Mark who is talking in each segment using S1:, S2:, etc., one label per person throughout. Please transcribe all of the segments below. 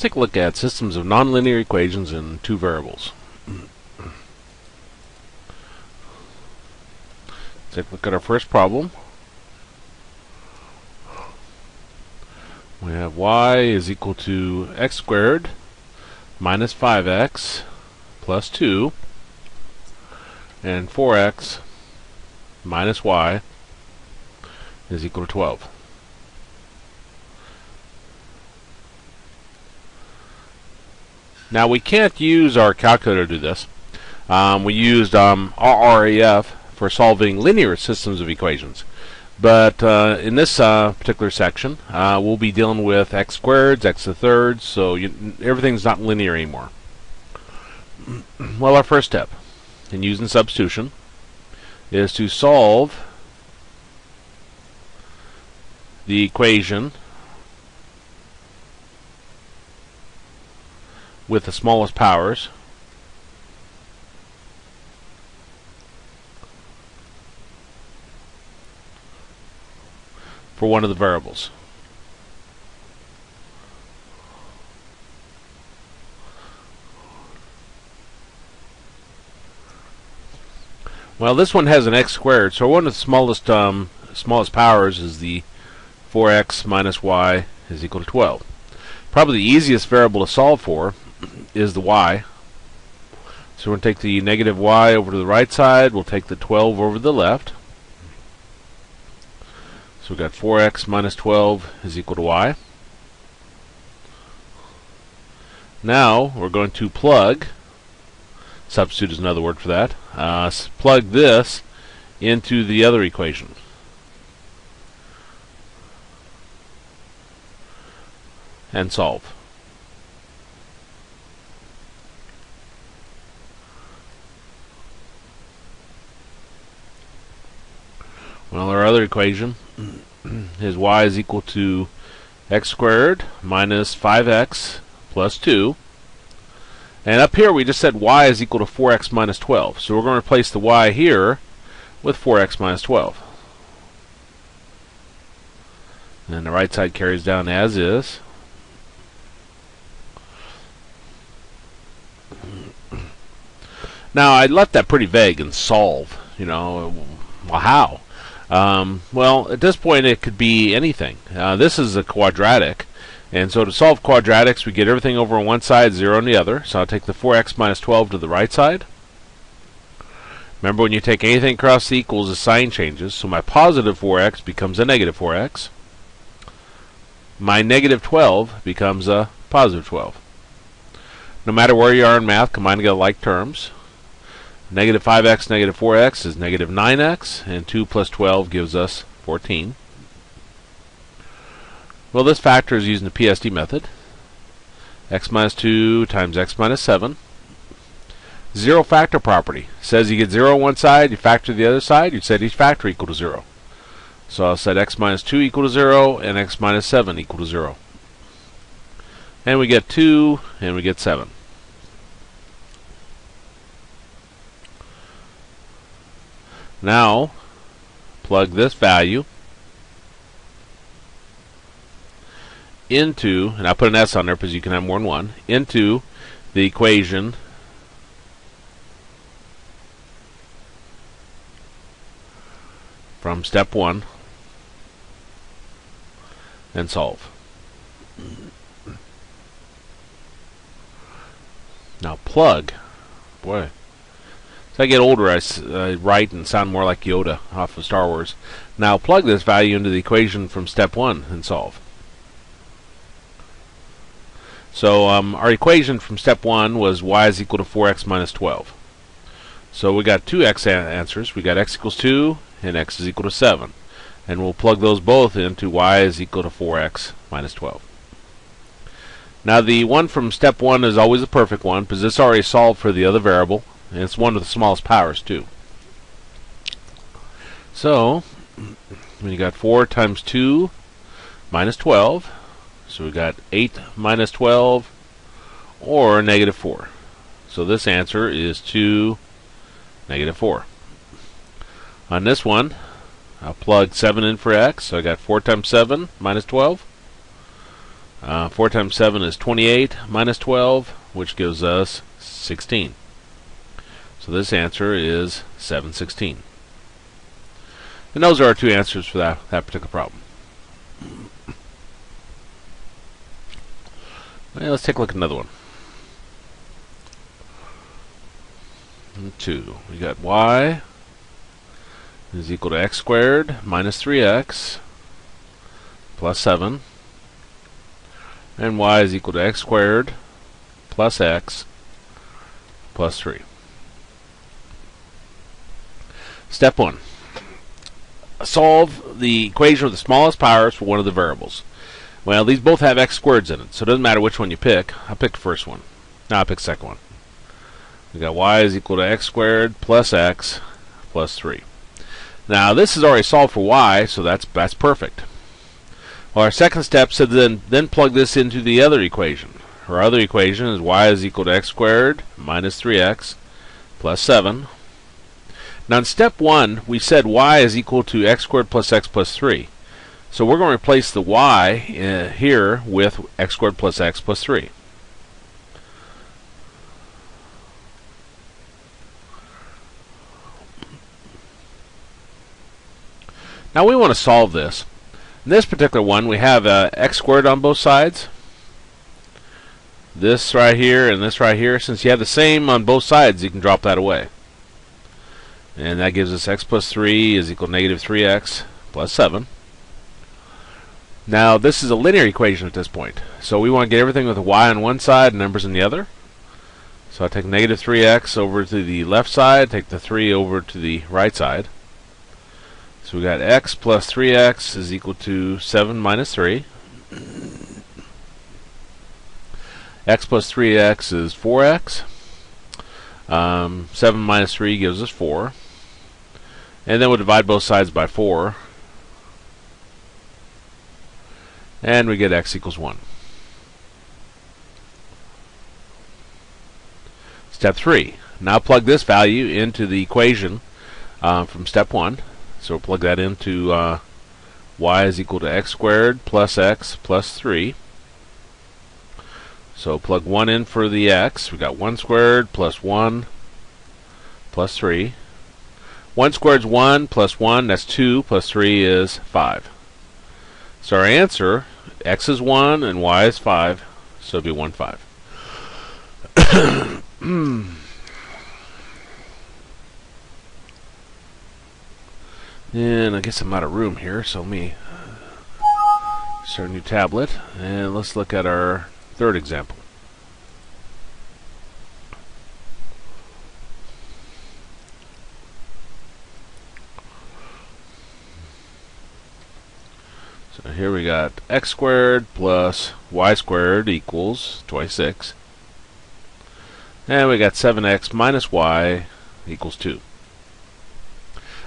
S1: take a look at systems of nonlinear equations in two variables. Take a look at our first problem. We have y is equal to x squared minus 5x plus 2 and 4x minus y is equal to 12. Now we can't use our calculator to do this. We used RRAF for solving linear systems of equations. But in this particular section, we'll be dealing with x squareds, x to the thirds, so everything's not linear anymore. Well, our first step in using substitution is to solve the equation with the smallest powers for one of the variables. Well, this one has an x squared, so one of the smallest powers is the 4x minus y is equal to 12. Probably the easiest variable to solve for is the y. So we're going to take the negative y over to the right side. We'll take the 12 over to the left. So we've got 4x minus 12 is equal to y. Now we're going to plug, substitute is another word for that, plug this into the other equation. And solve. Well, our other equation is y is equal to x squared minus 5x plus 2. And up here we just said y is equal to 4x minus 12. So we're going to replace the y here with 4x minus 12. And the right side carries down as is. Now, I left that pretty vague and solve. Well, how? Well, at this point, it could be anything. This is a quadratic. And so to solve quadratics, we get everything over on one side, 0 on the other. So I'll take the 4x minus 12 to the right side. Remember, when you take anything across the equals, the sign changes. So my positive 4x becomes a negative 4x. My negative 12 becomes a positive 12. No matter where you are in math, combine together like terms. Negative 5x, negative 4x is negative 9x, and 2 plus 12 gives us 14. Well, this factor is using the PSD method. X minus 2 times x minus 7. Zero factor property. Says you get 0 on one side, you factor the other side, you set each factor equal to 0. So I'll set x minus 2 equal to 0 and x minus 7 equal to 0. And we get 2 and we get 7. Now, plug this value into, and I'll put an S on there because you can have more than one, into the equation from step 1 and solve. Now plug. Boy. As I get older, I write and sound more like Yoda off of Star Wars. Now plug this value into the equation from step 1 and solve. So our equation from step 1 was y is equal to 4x minus 12. So we got two x answers. We got x equals 2 and x is equal to 7. And we'll plug those both into y is equal to 4x minus 12. Now the one from step 1 is always a perfect one because it's already solved for the other variable. And it's one of the smallest powers too. So when you got 4 times 2 minus 12, so we got 8 minus 12 or negative 4. So this answer is 2, negative 4. On this one, I'll plug 7 in for x. So I got 4 times 7 minus 12. 4 times 7 is 28 minus 12, which gives us 16. So this answer is 7/16. And those are our two answers for that particular problem. Well, let's take a look at another one. 2. We got y is equal to x squared minus 3x plus 7. And y is equal to x squared plus x plus 3. Step 1. Solve the equation with the smallest powers for one of the variables. Well, these both have x squareds in it, so it doesn't matter which one you pick. I picked the first one. Now I pick the second one. We got y is equal to x squared plus x plus 3. Now this is already solved for y, so that's perfect. Well, our second step said then plug this into the other equation. Our other equation is y is equal to x squared minus 3x plus 7. Now in step 1, we said y is equal to x squared plus x plus 3. So we're going to replace the y here with x squared plus x plus 3. Now we want to solve this. In this particular one, we have x squared on both sides. This right here and this right here. Since you have the same on both sides, you can drop that away. And that gives us x plus 3 is equal to negative 3x plus 7. Now this is a linear equation at this point. So we want to get everything with a y on one side and numbers on the other. So I take negative 3x over to the left side, take the 3 over to the right side. So we got x plus 3x is equal to 7 minus 3. X plus 3x is 4x. 7 minus 3 gives us 4. And then we'll divide both sides by 4. And we get x equals 1. Step 3. Now plug this value into the equation from step 1. So we'll plug that into y is equal to x squared plus x plus 3. So plug 1 in for the x. We got 1 squared plus 1 plus 3. 1 squared is 1 plus 1, that's 2, plus 3 is 5. So our answer, x is 1 and y is 5, so it'll be 1, 5. And I guess I'm out of room here, so let me start a new tablet, and let's look at our third example. So here we got x squared plus y squared equals 26. And we got 7x minus y equals 2.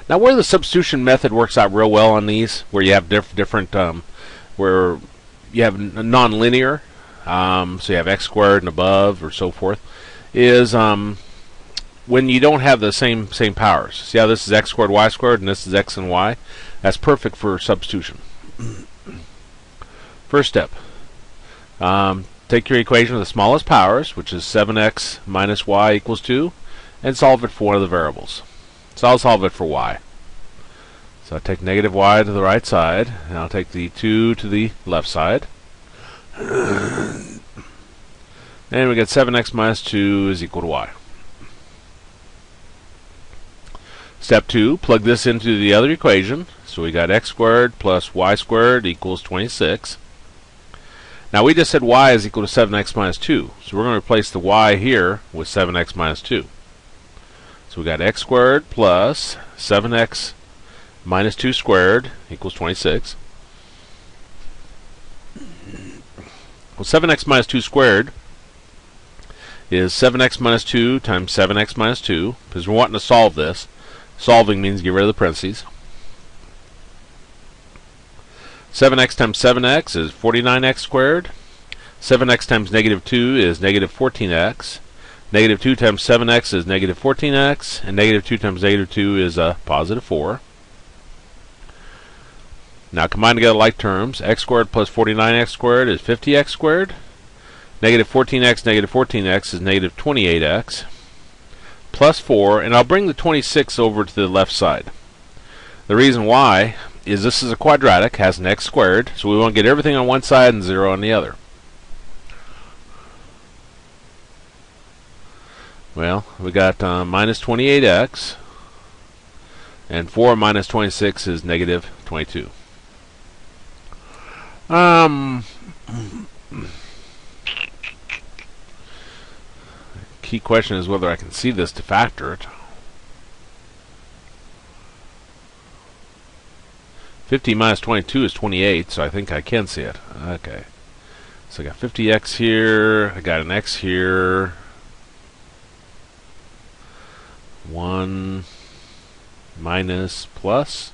S1: Now where the substitution method works out real well on these, where you have different where you have nonlinear, so you have x squared and above or so forth, is when you don't have the same powers. See how this is x squared, y squared, and this is x and y? That's perfect for substitution. First step, take your equation with the smallest powers, which is 7x minus y equals 2, and solve it for one of the variables. So I'll solve it for y. So I'll take negative y to the right side, and I'll take the 2 to the left side. And we get 7x minus 2 is equal to y. Step 2, plug this into the other equation. So we got x squared plus y squared equals 26. Now we just said y is equal to 7x minus 2. So we're going to replace the y here with 7x minus 2. So we got x squared plus 7x minus 2 squared equals 26. Well, 7x minus 2 squared is 7x minus 2 times 7x minus 2, because we're wanting to solve this. Solving means get rid of the parentheses. 7x times 7x is 49x squared. 7x times negative 2 is negative 14x. Negative 2 times 7x is negative 14x. And negative 2 times negative 2 is a positive 4. Now combine together like terms. X squared plus 49x squared is 50x squared. Negative 14x is negative 28x. Plus 4, and I'll bring the 26 over to the left side. The reason why is this is a quadratic, has an x squared, so we want to get everything on one side and 0 on the other. Well, we got minus 28x, and 4 minus 26 is negative 22. Key question is whether I can see this to factor it. 50 minus 22 is 28, so I think I can see it. Okay. So I got 50x here, I got an x here. 1 minus plus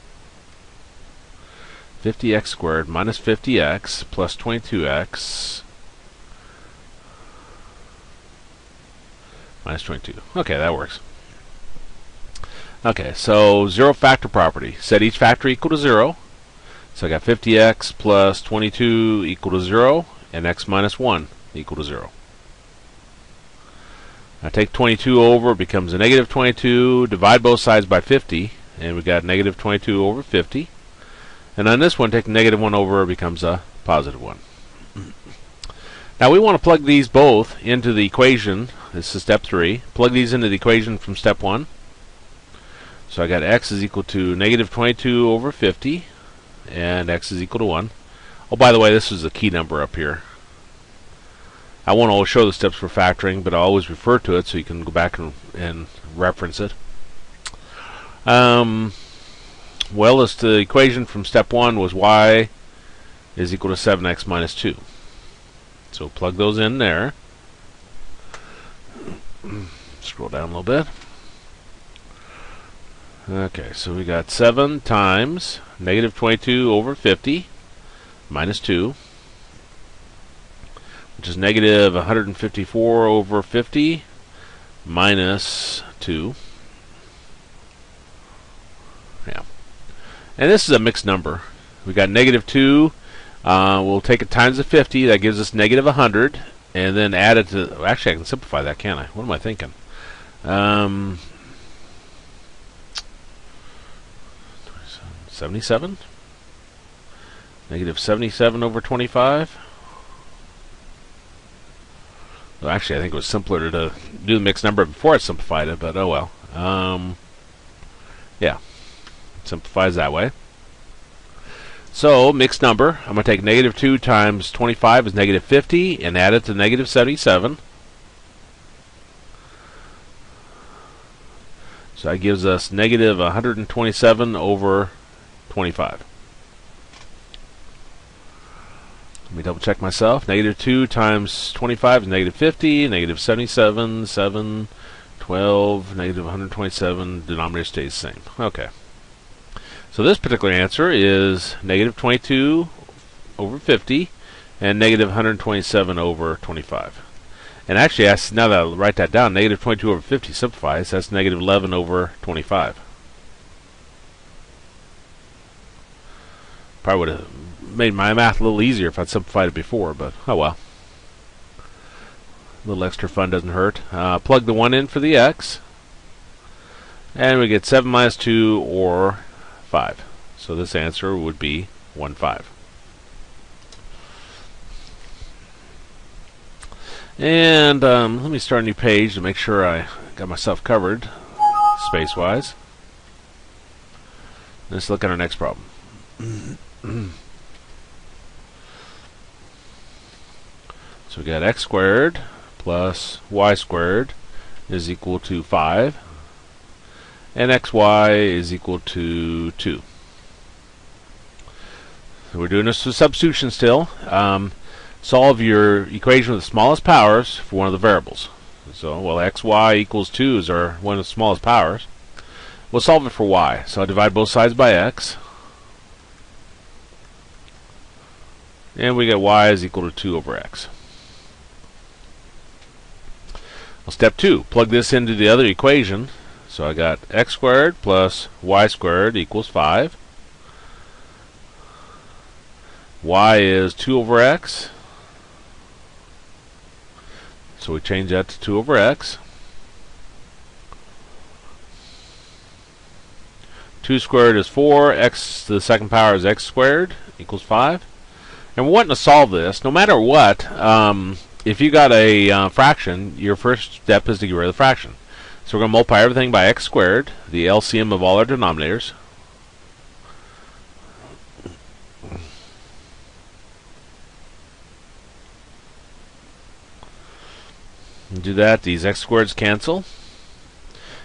S1: 50x squared minus 50x plus 22x minus 22. Okay, that works. Okay, so zero factor property. Set each factor equal to 0. So I got 50x plus 22 equal to 0, and x minus 1 equal to 0. I take 22 over, it becomes a negative 22, divide both sides by 50, and we got negative 22 over 50. And on this one, take negative 1 over, it becomes a positive 1. Now we want to plug these both into the equation. This is step 3. Plug these into the equation from step 1. So I got x is equal to negative 22 over 50, and x is equal to 1. Oh, by the way, this is a key number up here. I won't always show the steps for factoring, but I'll always refer to it so you can go back and reference it. Well, as the equation from step 1 was y is equal to 7x minus 2. So plug those in there. Scroll down a little bit. Okay, so we got 7 times negative 22 over 50 minus 2, which is negative 154 over 50 minus 2. Yeah. And this is a mixed number. We got negative 2. We'll take it times the 50. That gives us negative 100. And then add it to... Actually, I can simplify that, can't I? What am I thinking? 77? Negative 77 over 25? Well, actually, I think it was simpler to do the mixed number before I simplified it, but oh well. Yeah. Simplifies that way. So, mixed number. I'm going to take negative 2 times 25 is negative 50 and add it to negative 77. So that gives us negative 127 over 25. Let me double check myself. Negative 2 times 25 is negative 50, negative 77, 7, 12, negative 127. Denominator stays the same. Okay. So this particular answer is negative 22 over 50 and negative 127 over 25. And actually, now that I write that down, negative 22 over 50 simplifies. That's negative 11 over 25. Probably would have made my math a little easier if I'd simplified it before, but oh well. A little extra fun doesn't hurt. Plug the 1 in for the x, and we get 7 minus 2 or 5. So this answer would be 1, 5. And let me start a new page to make sure I got myself covered space-wise. Let's look at our next problem. So we got x squared plus y squared is equal to 5. And xy is equal to 2. So we're doing this with substitution still. Solve your equation with the smallest powers for one of the variables. So, well, xy equals 2 is our one of the smallest powers. We'll solve it for y. So I'll divide both sides by x. And we get y is equal to 2 over x. Well, step 2, plug this into the other equation. So I got x squared plus y squared equals 5. y is 2 over x. So we change that to 2 over x. 2 squared is 4. X to the second power is x squared equals 5. And we're wanting to solve this. No matter what, if you got a fraction, your first step is to get rid of the fraction. So we're going to multiply everything by x squared, the LCM of all our denominators. Do that, these x squareds cancel.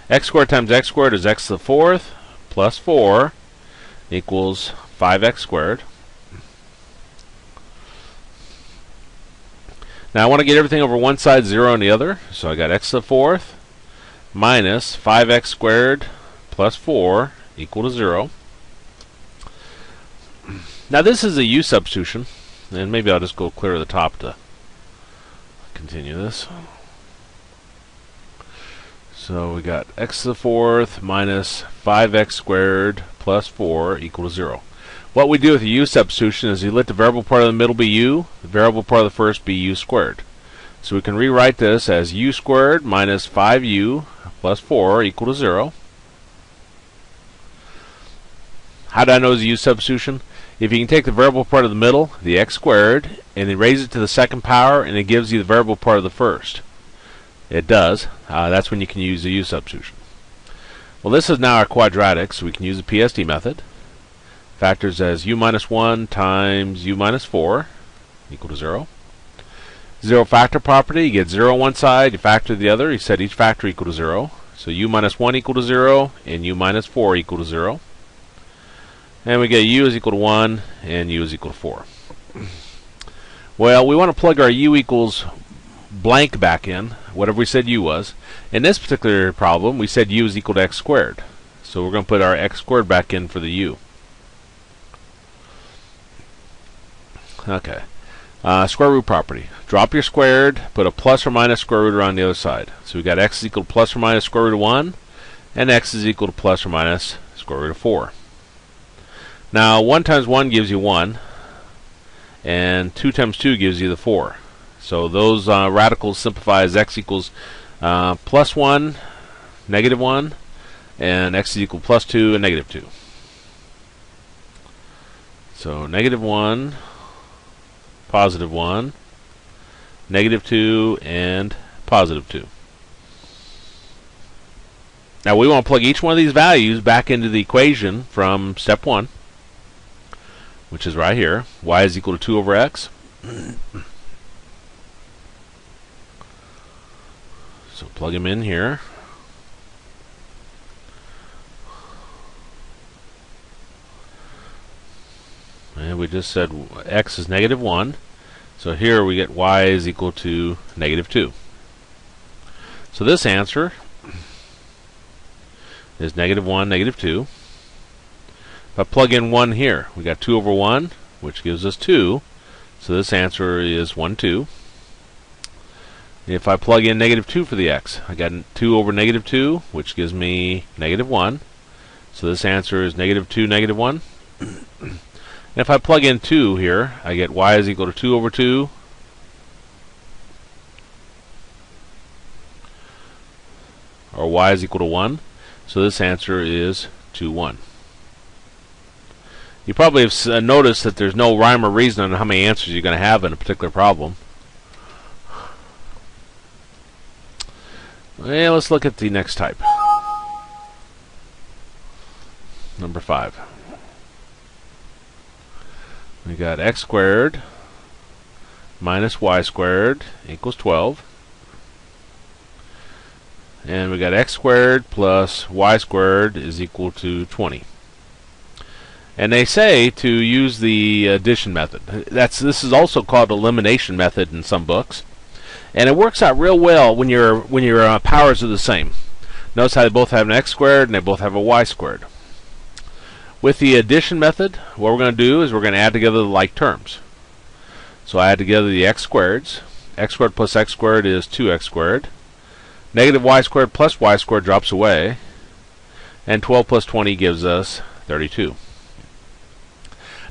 S1: X squared times x squared is x to the fourth plus 4 equals 5x squared. Now I want to get everything over one side, 0 on the other. So I got x to the fourth minus 5x squared plus 4 equal to 0. Now this is a u substitution, and maybe I'll just go clear to the top to continue this. So we got x to the fourth minus 5x squared plus 4 equal to 0. What we do with the u substitution is you let the variable part of the middle be u, the variable part of the first be u squared. So we can rewrite this as u squared minus 5u plus 4 equal to 0. How do I know it's a u substitution? If you can take the variable part of the middle, the x squared, and then raise it to the second power, and it gives you the variable part of the first. It does. That's when you can use the u substitution. Well, this is now our quadratic, so we can use the PSD method. Factors as u minus 1 times u minus 4 equal to 0. Zero factor property, you get 0 on one side, you factor the other, you set each factor equal to 0. So u minus 1 equal to 0, and u minus 4 equal to 0. And we get u is equal to 1, and u is equal to 4. Well, we want to plug our u equals blank back in, whatever we said u was. In this particular problem, we said u is equal to x squared. So we're going to put our x squared back in for the u. Okay. Square root property. Drop your squared, put a plus or minus square root around the other side. So we got x is equal to plus or minus square root of 1, and x is equal to plus or minus square root of 4. Now 1 times 1 gives you 1, and 2 times 2 gives you the 4. So those radicals simplify as x equals plus 1, negative 1, and x is equal to plus 2 and negative 2. So negative 1, positive 1, negative 2, and positive 2. Now we want to plug each one of these values back into the equation from step 1, which is right here. Y is equal to 2 over x. So plug them in here. And we just said x is negative 1. So here we get y is equal to negative 2. So this answer is negative 1, negative 2. If I plug in 1 here, we got 2 over 1, which gives us 2. So this answer is 1, 2. If I plug in negative 2 for the x, I got 2 over negative 2, which gives me negative 1. So this answer is negative 2, negative 1. And if I plug in 2 here, I get y is equal to 2 over 2. Or y is equal to 1. So this answer is 2, 1. You probably have noticed that there's no rhyme or reason on how many answers you're going to have in a particular problem. Well, let's look at the next type. Number 5. We got x squared minus y squared equals 12. And we got x squared plus y squared is equal to 20. And they say to use the addition method. This is also called elimination method in some books. And it works out real well when your powers are the same. Notice how they both have an x squared and they both have a y squared. With the addition method, what we're going to do is we're going to add together the like terms. So I add together the x squareds. X squared plus x squared is 2x squared. Negative y squared plus y squared drops away. And 12 plus 20 gives us 32.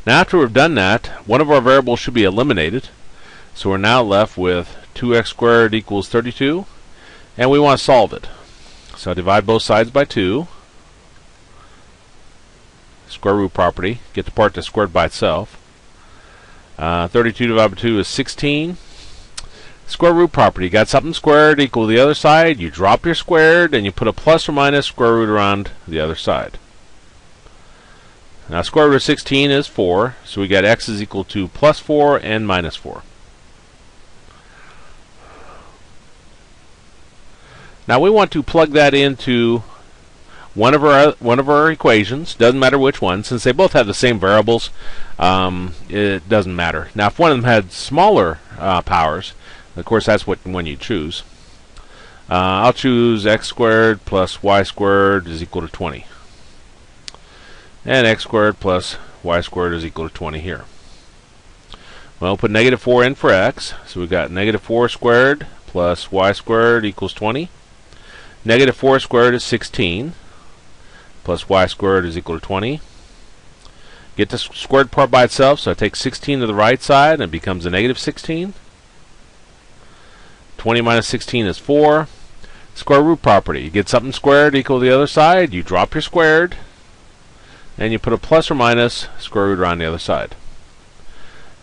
S1: Now after we've done that, one of our variables should be eliminated. So we're now left with 2x squared equals 32, and we want to solve it. So divide both sides by 2. Square root property. Get the part that's squared by itself. 32 divided by 2 is 16. Square root property. Got something squared equal to the other side. You drop your squared and you put a plus or minus square root around the other side. Now square root of 16 is 4. So we got x is equal to plus 4 and minus 4. Now we want to plug that into one of our equations. Doesn't matter which one, since they both have the same variables. It doesn't matter. Now, if one of them had smaller powers, of course that's what one you choose. I'll choose x squared plus y squared is equal to 20, and x squared plus y squared is equal to 20 here. Well, put negative 4 in for x, so we've got negative 4 squared plus y squared equals 20. Negative 4 squared is 16. Plus y squared is equal to 20. Get the squared part by itself, so I take 16 to the right side and it becomes a negative 16. 20 minus 16 is 4. Square root property. You get something squared equal to the other side, you drop your squared, and you put a plus or minus square root around the other side.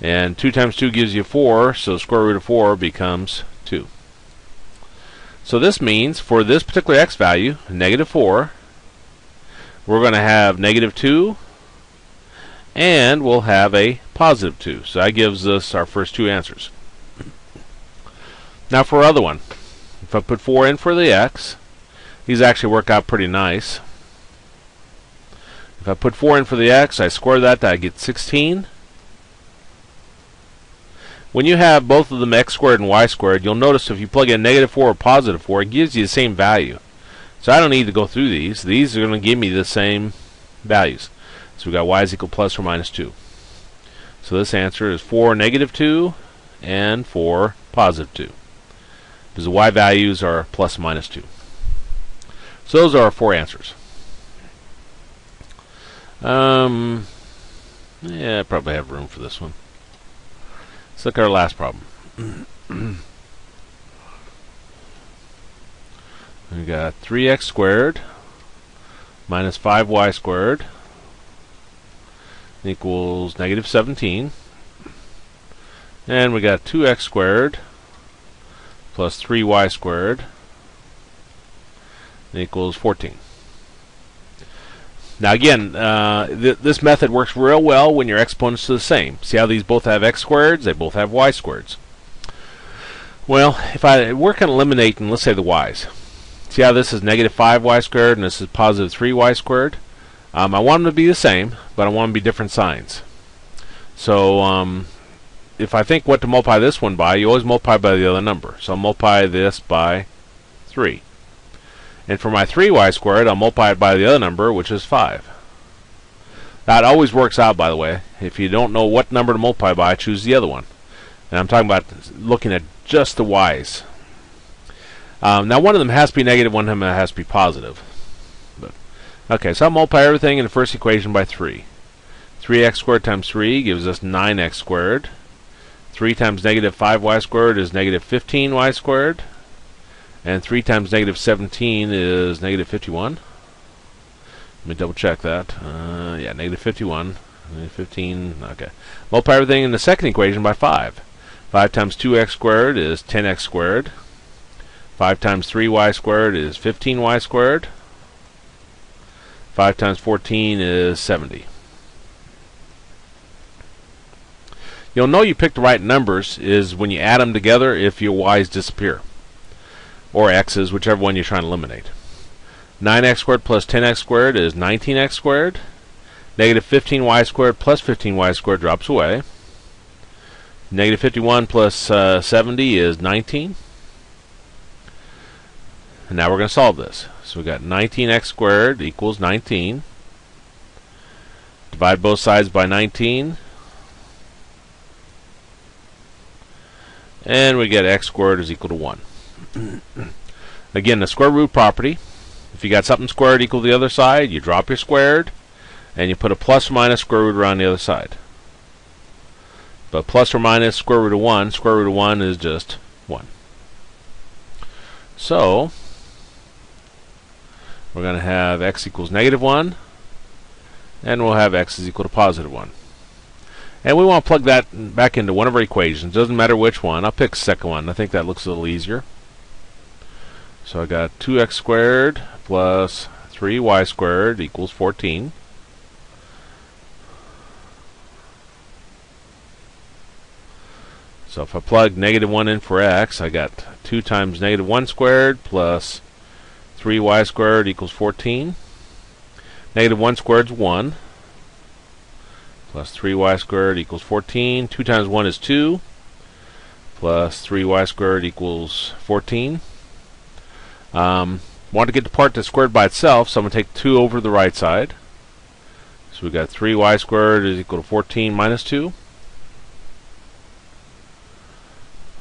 S1: And 2 times 2 gives you 4, so square root of 4 becomes 2. So this means for this particular x value, negative 4, we're going to have negative 2, and we'll have a positive 2. So that gives us our first two answers. Now for our other one, if I put 4 in for the x, these actually work out pretty nice. If I put 4 in for the x, I square that, I get 16. When you have both of them x squared and y squared, you'll notice if you plug in negative 4 or positive 4, it gives you the same value. So I don't need to go through these. These are going to give me the same values. So we've got y is equal to plus or minus 2. So this answer is 4 negative 2 and 4 positive 2. Because the y values are plus and minus 2. So those are our 4 answers. Yeah, I probably have room for this one. Let's look at our last problem. We got 3x squared minus 5y squared equals negative 17. And we got 2x squared plus 3y squared equals 14. Now again, this method works real well when your exponents are the same. See how these both have x squareds? They both have y squareds. Well, if I work on eliminating, let's say the y's. See how this is negative 5y squared and this is positive 3y squared? I want them to be the same, but I want them to be different signs. So if I think what to multiply this one by, you always multiply by the other number. So I'll multiply this by 3. And for my 3y squared, I'll multiply it by the other number, which is 5. That always works out, by the way. If you don't know what number to multiply by, choose the other one. And I'm talking about looking at just the y's. Now one of them has to be negative, one of them has to be positive. Okay, so I'll multiply everything in the first equation by 3. 3x squared times 3 gives us 9x squared. 3 times negative 5y squared is negative 15y squared. And 3 times negative 17 is negative 51. Let me double check that. Yeah, negative 51. Negative 15. Okay. Multiply everything in the second equation by 5. 5 times 2x squared is 10x squared. 5 times 3y squared is 15y squared. 5 times 14 is 70. You'll know you picked the right numbers is when you add them together if your y's disappear. Or x's, whichever one you're trying to eliminate. 9x squared plus 10x squared is 19x squared. Negative 15y squared plus 15y squared drops away. Negative 51 plus 70 is 19. And now we're going to solve this. So we've got 19x squared equals 19. Divide both sides by 19. And we get x squared is equal to 1. Again, the square root property. If you got something squared equal to the other side, you drop your squared, and you put a plus or minus square root around the other side. But plus or minus square root of 1, square root of 1 is just 1. So we're going to have x equals negative 1, and we'll have x is equal to positive 1. And we want to plug that back into one of our equations. Doesn't matter which one. I'll pick the second one. I think that looks a little easier. So I got 2x squared plus 3y squared equals 14. So if I plug negative 1 in for x, I got 2 times negative 1 squared plus 3y squared equals 14. Negative 1 squared is 1. Plus 3y squared equals 14. 2 times 1 is 2. Plus 3y squared equals 14. Want to get the part that's squared by itself, so I'm going to take 2 over to the right side. So we've got 3y squared is equal to 14 minus 2.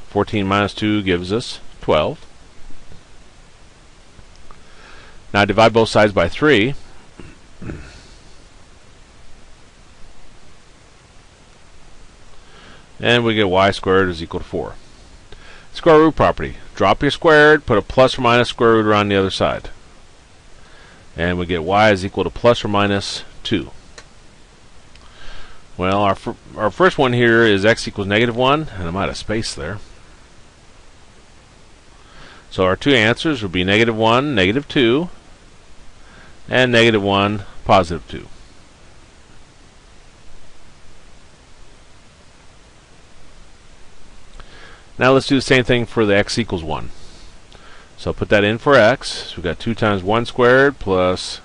S1: 14 minus 2 gives us 12. Now divide both sides by 3. And we get y squared is equal to 4. Square root property. Drop your squared, put a plus or minus square root around the other side. And we get y is equal to plus or minus 2. Well, our first one here is x equals negative 1, and I might have space there. So our two answers would be negative 1, negative 2, and negative 1, positive 2. Now let's do the same thing for the x equals 1. So I'll put that in for x. So we've got 2 times 1 squared plus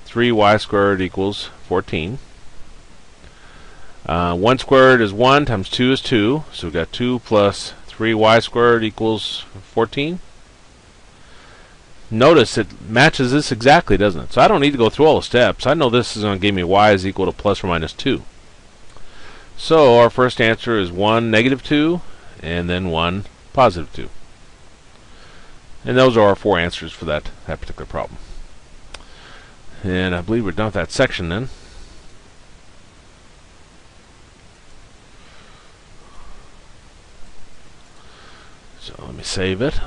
S1: 3y squared equals 14. 1 squared is 1 times 2 is 2. So we've got 2 plus 3y squared equals 14. Notice it matches this exactly, doesn't it? So I don't need to go through all the steps. I know this is going to give me y is equal to plus or minus 2. So our first answer is 1, negative 2. And then 1, positive 2. And those are our 4 answers for that particular problem. And I believe we're done with that section then. So let me save it.